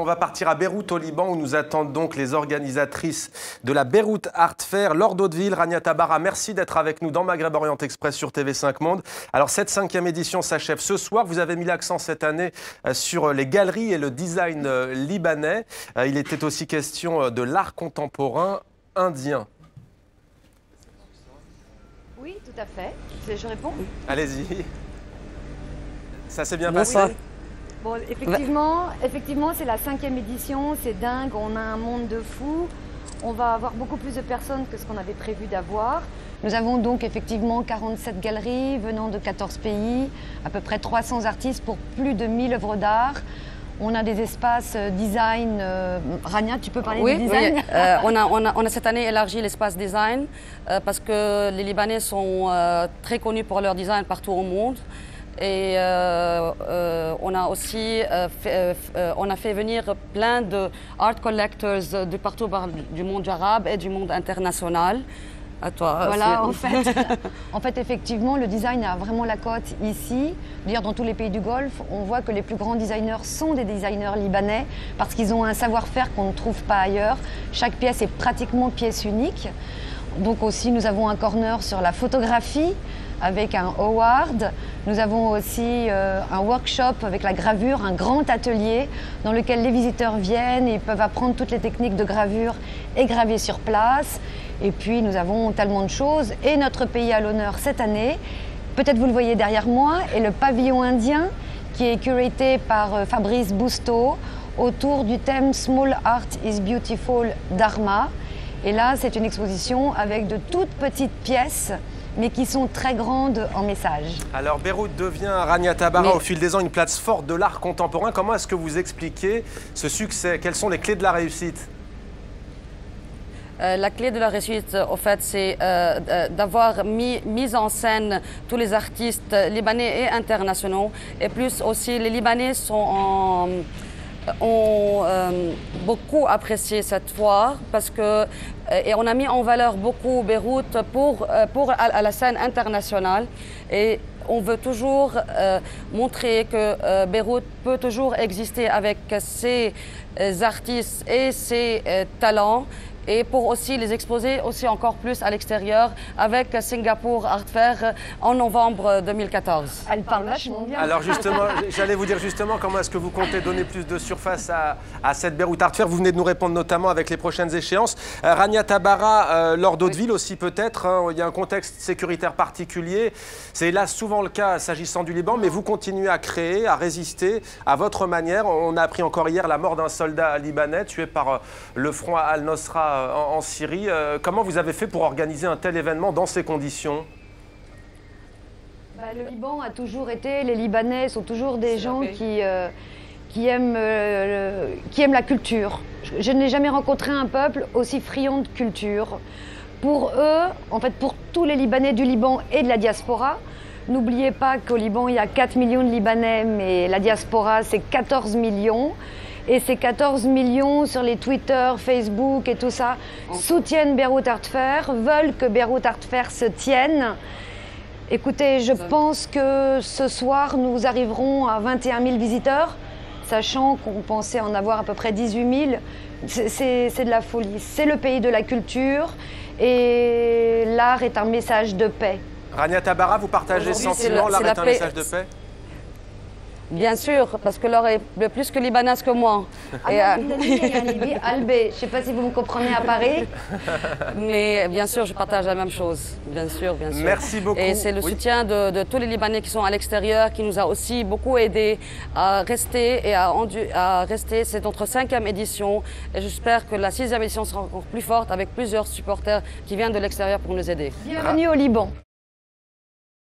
On va partir à Beyrouth au Liban où nous attendent donc les organisatrices de la Beyrouth Art Fair. Laure Daudeville, Rania Tabarrah, merci d'être avec nous dans Maghreb Orient Express sur TV5 Monde. Alors cette 5e édition s'achève ce soir. Vous avez mis l'accent cette année sur les galeries et le design libanais. Il était aussi question de l'art contemporain indien. Oui, tout à fait. Je réponds? Allez-y. Ça s'est bien passé? passé? Bon, effectivement, c'est la 5e édition, c'est dingue, on a un monde de fous. On va avoir beaucoup plus de personnes que ce qu'on avait prévu d'avoir. Nous avons donc effectivement 47 galeries venant de 14 pays, à peu près 300 artistes pour plus de 1000 œuvres d'art. On a des espaces design. Rania, tu peux parler du design? Oui. On a cette année élargi l'espace design parce que les Libanais sont très connus pour leur design partout au monde. Et on a aussi fait venir plein de art collectors de partout du monde arabe et du monde international. À toi. Voilà, en fait, effectivement, le design a vraiment la cote ici. D'ailleurs, dans tous les pays du Golfe, on voit que les plus grands designers sont des designers libanais parce qu'ils ont un savoir-faire qu'on ne trouve pas ailleurs. Chaque pièce est pratiquement pièce unique. Donc aussi, nous avons un corner sur la photographie avec un award. Nous avons aussi un workshop avec la gravure, un grand atelier dans lequel les visiteurs viennent et peuvent apprendre toutes les techniques de gravure et graver sur place. Et puis nous avons tellement de choses. Et notre pays à l'honneur cette année, peut-être vous le voyez derrière moi, est le pavillon indien qui est curaté par Fabrice Bousteau autour du thème Small Art is Beautiful d'Arma. Et là, c'est une exposition avec de toutes petites pièces mais qui sont très grandes en message. Alors Beyrouth devient, Rania Tabarrah, au fil des ans, une place forte de l'art contemporain. Comment est-ce que vous expliquez ce succès? Quelles sont les clés de la réussite? La clé de la réussite, au fait, c'est d'avoir mis en scène tous les artistes libanais et internationaux. Et plus aussi, les Libanais ont beaucoup apprécié cette foire parce que et on a mis en valeur beaucoup Beyrouth pour à la scène internationale et on veut toujours montrer que Beyrouth peut toujours exister avec ses artistes et ses talents et pour aussi les exposer aussi encore plus à l'extérieur avec Singapour Art Fair en novembre 2014. Elle parle vachement bien. Alors justement, j'allais vous dire justement comment est-ce que vous comptez donner plus de surface à cette Beyrouth Art Fair. Vous venez de nous répondre notamment avec les prochaines échéances. Rania Tabarrah, Laure Daudeville aussi peut-être, hein, il y a un contexte sécuritaire particulier. C'est là souvent le cas s'agissant du Liban, mais vous continuez à créer, à résister à votre manière. On a appris encore hier la mort d'un soldat libanais tué par le front Al-Nosra en Syrie. Comment vous avez fait pour organiser un tel événement dans ces conditions? Le Liban a toujours été, les Libanais sont toujours des gens qui aiment la culture. Je n'ai jamais rencontré un peuple aussi friand de culture. Pour eux, en fait pour tous les Libanais du Liban et de la diaspora, n'oubliez pas qu'au Liban il y a 4 millions de Libanais, mais la diaspora c'est 14 millions. Et ces 14 millions sur les Twitter, Facebook et tout ça soutiennent Beyrouth Art Fair, veulent que Beyrouth Art Fair se tienne. Écoutez, je pense que ce soir, nous arriverons à 21 000 visiteurs, sachant qu'on pensait en avoir à peu près 18 000. C'est de la folie. C'est le pays de la culture et l'art est un message de paix. Rania Tabarrah, vous partagez ce sentiment, l'art est un message de paix? Bien sûr, parce que Laure est plus que libanaise que moi. Albé, je ne sais pas si vous me comprenez à Paris. Mais bien sûr, je partage la même chose. Bien sûr, bien sûr. Merci beaucoup. Et c'est le soutien de tous les Libanais qui sont à l'extérieur qui nous a aussi beaucoup aidés à rester et à rester. C'est notre 5e édition et j'espère que la 6e édition sera encore plus forte avec plusieurs supporters qui viennent de l'extérieur pour nous aider. Bienvenue au Liban.